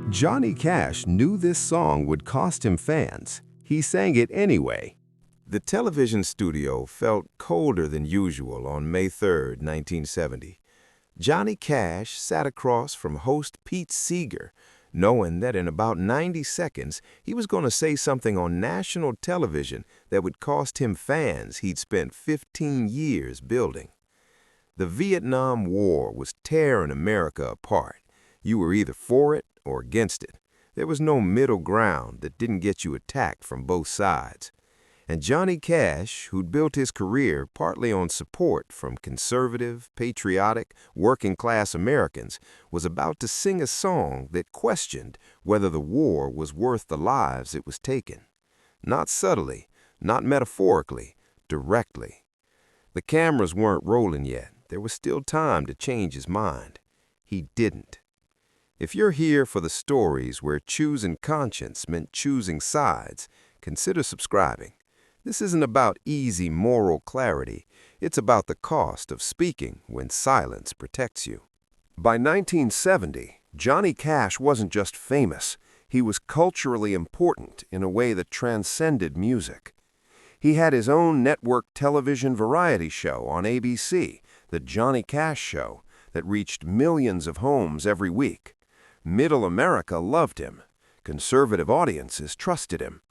Johnny Cash knew this song would cost him fans. He sang it anyway. The television studio felt colder than usual on May 3, 1970. Johnny Cash sat across from host Pete Seeger, knowing that in about 90 seconds he was going to say something on national television that would cost him fans he'd spent 15 years building. The Vietnam War was tearing America apart. You were either for it or against it. There was no middle ground that didn't get you attacked from both sides. And Johnny Cash, who'd built his career partly on support from conservative, patriotic, working-class Americans, was about to sing a song that questioned whether the war was worth the lives it was taking. Not subtly, not metaphorically, directly. The cameras weren't rolling yet. There was still time to change his mind. He didn't. If you're here for the stories where choosing conscience meant choosing sides, consider subscribing. This isn't about easy moral clarity. It's about the cost of speaking when silence protects you. By 1970, Johnny Cash wasn't just famous. He was culturally important in a way that transcended music. He had his own network television variety show on ABC, The Johnny Cash Show, that reached millions of homes every week. Middle America loved him. Conservative audiences trusted him.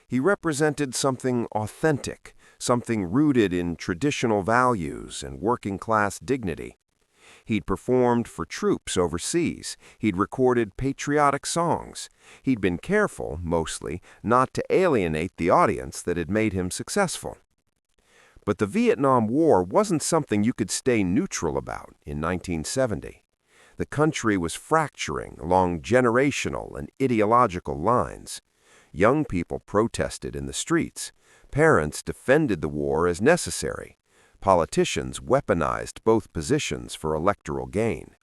He represented something authentic, something rooted in traditional values and working-class dignity. He'd performed for troops overseas. He'd recorded patriotic songs. He'd been careful, mostly, not to alienate the audience that had made him successful. But the Vietnam War wasn't something you could stay neutral about in 1970. The country was fracturing along generational and ideological lines. Young people protested in the streets. Parents defended the war as necessary. Politicians weaponized both positions for electoral gain.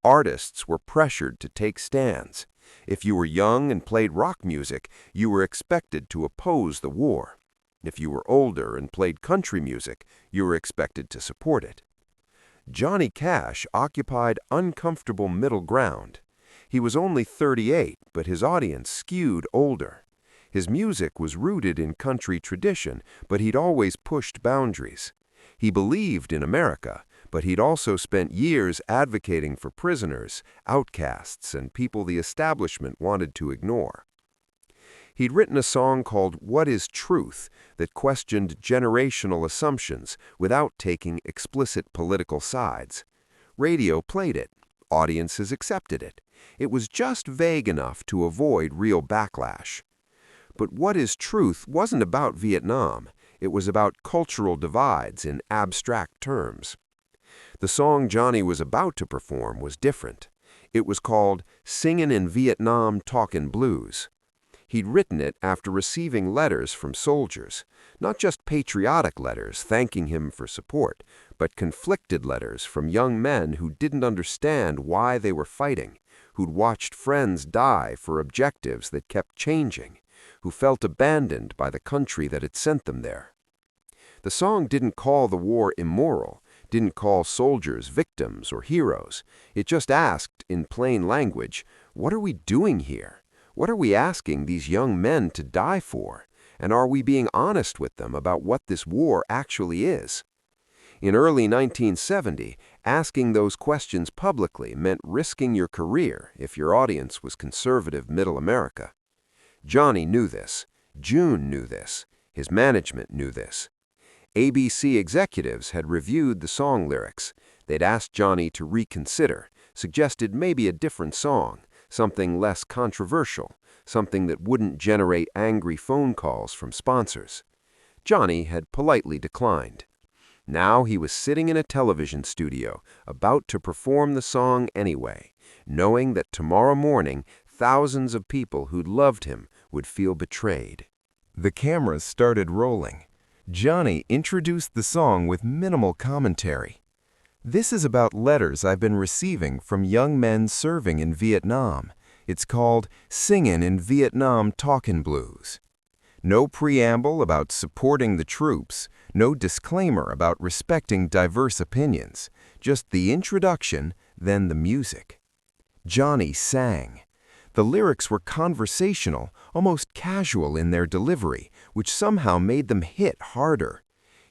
Artists were pressured to take stands. If you were young and played rock music, you were expected to oppose the war. If you were older and played country music, you were expected to support it. Johnny Cash occupied uncomfortable middle ground. He was only 38, but his audience skewed older. His music was rooted in country tradition, but he'd always pushed boundaries. He believed in America, but he'd also spent years advocating for prisoners, outcasts, and people the establishment wanted to ignore. He'd written a song called What is Truth that questioned generational assumptions without taking explicit political sides. Radio played it. Audiences accepted it. It was just vague enough to avoid real backlash. But What is Truth wasn't about Vietnam. It was about cultural divides in abstract terms. The song Johnny was about to perform was different. It was called Singin' in Vietnam Talkin Blues. He'd written it after receiving letters from soldiers, not just patriotic letters thanking him for support, but conflicted letters from young men who didn't understand why they were fighting, who'd watched friends die for objectives that kept changing, who felt abandoned by the country that had sent them there. The song didn't call the war immoral, didn't call soldiers victims or heroes. It just asked, in plain language, what are we doing here? What are we asking these young men to die for? And are we being honest with them about what this war actually is? In early 1970, asking those questions publicly meant risking your career if your audience was conservative middle America. Johnny knew this. June knew this. His management knew this. ABC executives had reviewed the song lyrics. They'd asked Johnny to reconsider, suggested maybe a different song, something less controversial, something that wouldn't generate angry phone calls from sponsors. Johnny had politely declined. Now he was sitting in a television studio, about to perform the song anyway, knowing that tomorrow morning thousands of people who'd loved him would feel betrayed. The cameras started rolling. Johnny introduced the song with minimal commentary. This is about letters I've been receiving from young men serving in Vietnam. It's called Singin' in Vietnam Talkin Blues. No preamble about supporting the troops, no disclaimer about respecting diverse opinions, just the introduction, then the music. Johnny sang. The lyrics were conversational, almost casual in their delivery, which somehow made them hit harder.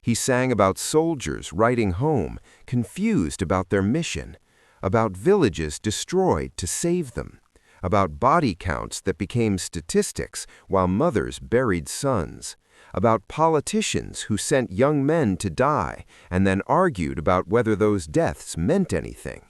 He sang about soldiers writing home, confused about their mission, about villages destroyed to save them, about body counts that became statistics while mothers buried sons, about politicians who sent young men to die and then argued about whether those deaths meant anything.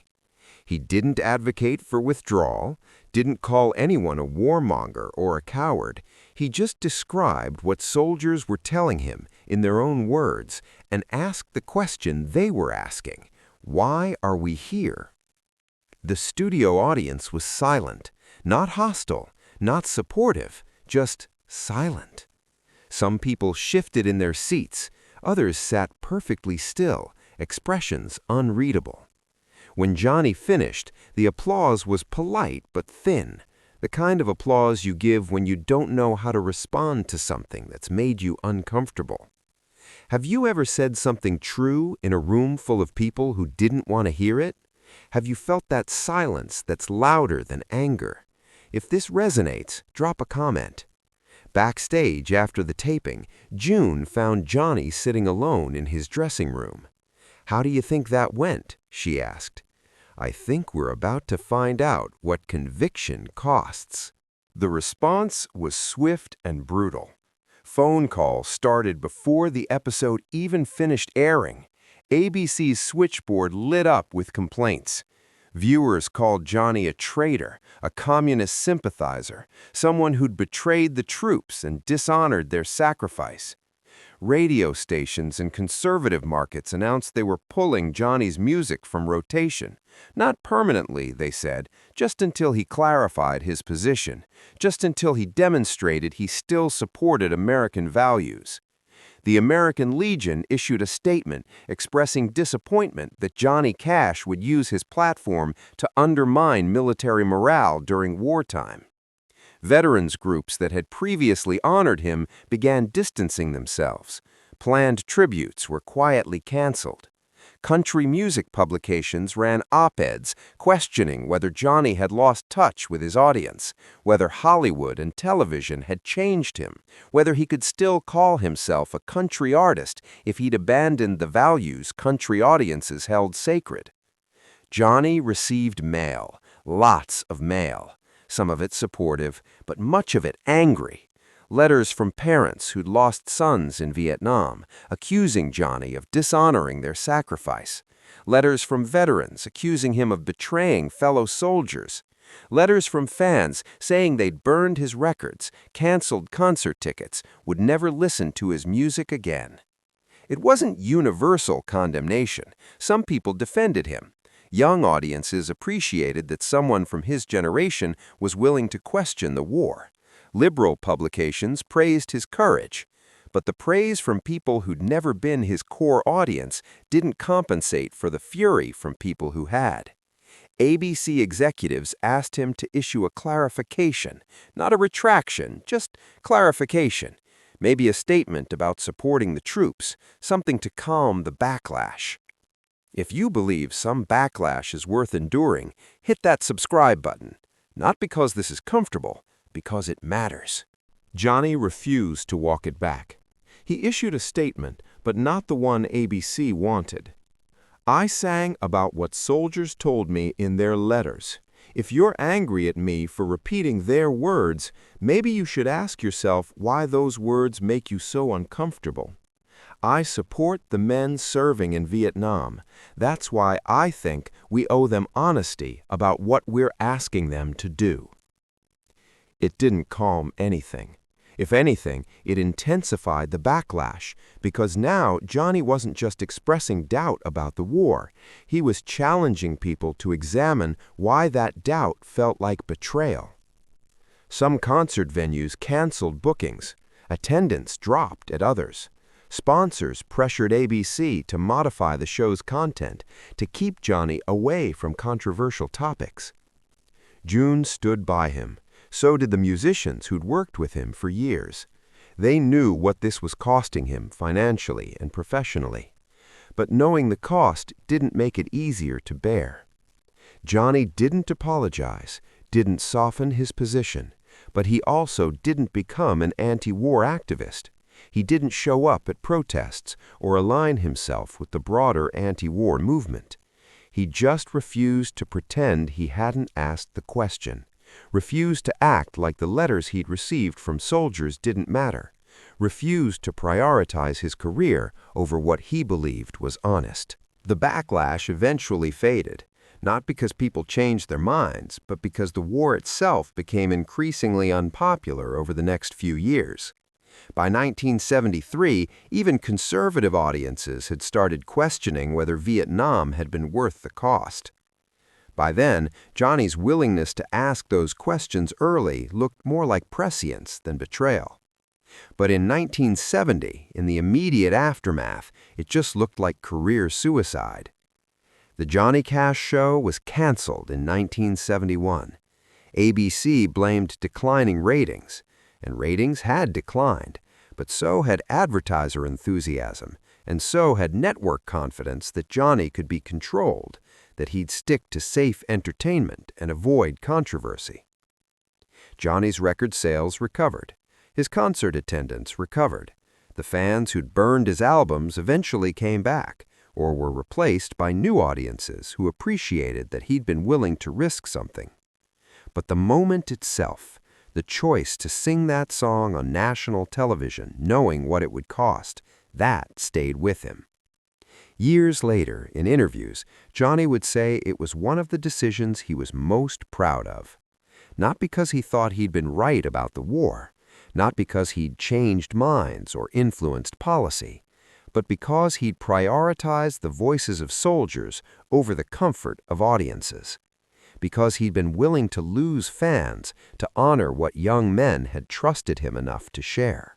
He didn't advocate for withdrawal, didn't call anyone a warmonger or a coward. He just described what soldiers were telling him in their own words and asked the question they were asking: why are we here? The studio audience was silent, not hostile, not supportive, just silent. Some people shifted in their seats, others sat perfectly still, expressions unreadable. When Johnny finished, the applause was polite but thin, the kind of applause you give when you don't know how to respond to something that's made you uncomfortable. Have you ever said something true in a room full of people who didn't want to hear it? Have you felt that silence that's louder than anger? If this resonates, drop a comment. Backstage after the taping, June found Johnny sitting alone in his dressing room. "How do you think that went?" she asked. "I think we're about to find out what conviction costs." The response was swift and brutal. Phone calls started before the episode even finished airing. ABC's switchboard lit up with complaints. Viewers called Johnny a traitor, a communist sympathizer, someone who'd betrayed the troops and dishonored their sacrifice. Radio stations and conservative markets announced they were pulling Johnny's music from rotation. Not permanently, they said, just until he clarified his position, just until he demonstrated he still supported American values. The American Legion issued a statement expressing disappointment that Johnny Cash would use his platform to undermine military morale during wartime. Veterans groups that had previously honored him began distancing themselves. Planned tributes were quietly canceled. Country music publications ran op-eds questioning whether Johnny had lost touch with his audience, whether Hollywood and television had changed him, whether he could still call himself a country artist if he'd abandoned the values country audiences held sacred. Johnny received mail, lots of mail. Some of it supportive, but much of it angry. Letters from parents who'd lost sons in Vietnam, accusing Johnny of dishonoring their sacrifice. Letters from veterans accusing him of betraying fellow soldiers. Letters from fans saying they'd burned his records, canceled concert tickets, would never listen to his music again. It wasn't universal condemnation. Some people defended him. Young audiences appreciated that someone from his generation was willing to question the war. Liberal publications praised his courage. But the praise from people who'd never been his core audience didn't compensate for the fury from people who had. ABC executives asked him to issue a clarification, not a retraction, just clarification. Maybe a statement about supporting the troops, something to calm the backlash. If you believe some backlash is worth enduring, hit that subscribe button. Not because this is comfortable, because it matters. Johnny refused to walk it back. He issued a statement, but not the one ABC wanted. "I sang about what soldiers told me in their letters. If you're angry at me for repeating their words, maybe you should ask yourself why those words make you so uncomfortable. I support the men serving in Vietnam. That's why I think we owe them honesty about what we're asking them to do." It didn't calm anything. If anything, it intensified the backlash, because now Johnny wasn't just expressing doubt about the war. He was challenging people to examine why that doubt felt like betrayal. Some concert venues canceled bookings. Attendance dropped at others. Sponsors pressured ABC to modify the show's content to keep Johnny away from controversial topics. June stood by him. So did the musicians who'd worked with him for years. They knew what this was costing him financially and professionally. But knowing the cost didn't make it easier to bear. Johnny didn't apologize, didn't soften his position, but he also didn't become an anti-war activist. He didn't show up at protests or align himself with the broader anti-war movement. He just refused to pretend he hadn't asked the question, refused to act like the letters he'd received from soldiers didn't matter, refused to prioritize his career over what he believed was honest. The backlash eventually faded, not because people changed their minds, but because the war itself became increasingly unpopular over the next few years. By 1973, even conservative audiences had started questioning whether Vietnam had been worth the cost. By then, Johnny's willingness to ask those questions early looked more like prescience than betrayal. But in 1970, in the immediate aftermath, it just looked like career suicide. The Johnny Cash Show was canceled in 1971. ABC blamed declining ratings, and ratings had declined, but so had advertiser enthusiasm, and so had network confidence that Johnny could be controlled, that he'd stick to safe entertainment and avoid controversy. Johnny's record sales recovered. His concert attendance recovered. The fans who'd burned his albums eventually came back, or were replaced by new audiences who appreciated that he'd been willing to risk something. But the moment itself, the choice to sing that song on national television, knowing what it would cost, that stayed with him. Years later, in interviews, Johnny would say it was one of the decisions he was most proud of. Not because he thought he'd been right about the war, not because he'd changed minds or influenced policy, but because he'd prioritized the voices of soldiers over the comfort of audiences. Because he'd been willing to lose fans to honor what young men had trusted him enough to share.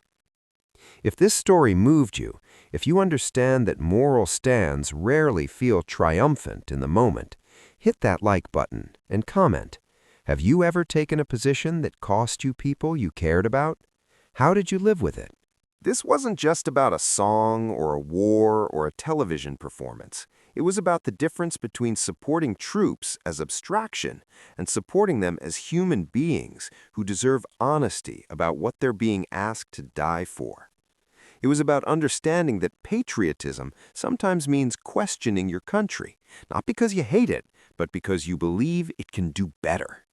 If this story moved you, if you understand that moral stands rarely feel triumphant in the moment, hit that like button and comment. Have you ever taken a position that cost you people you cared about? How did you live with it? This wasn't just about a song or a war or a television performance. It was about the difference between supporting troops as abstraction and supporting them as human beings who deserve honesty about what they're being asked to die for. It was about understanding that patriotism sometimes means questioning your country, not because you hate it, but because you believe it can do better.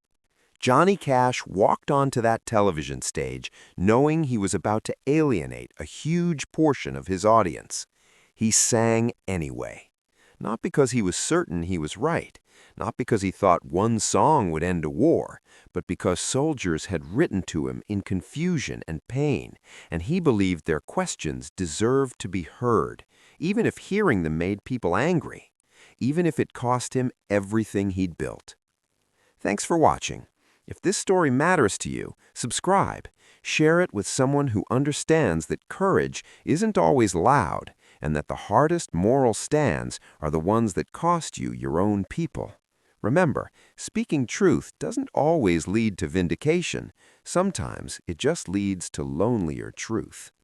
Johnny Cash walked onto that television stage knowing he was about to alienate a huge portion of his audience. He sang anyway. Not because he was certain he was right, not because he thought one song would end a war, but because soldiers had written to him in confusion and pain, and he believed their questions deserved to be heard, even if hearing them made people angry, even if it cost him everything he'd built. Thanks for watching. If this story matters to you, subscribe. Share it with someone who understands that courage isn't always loud and that the hardest moral stands are the ones that cost you your own people. Remember, speaking truth doesn't always lead to vindication. Sometimes it just leads to lonelier truth.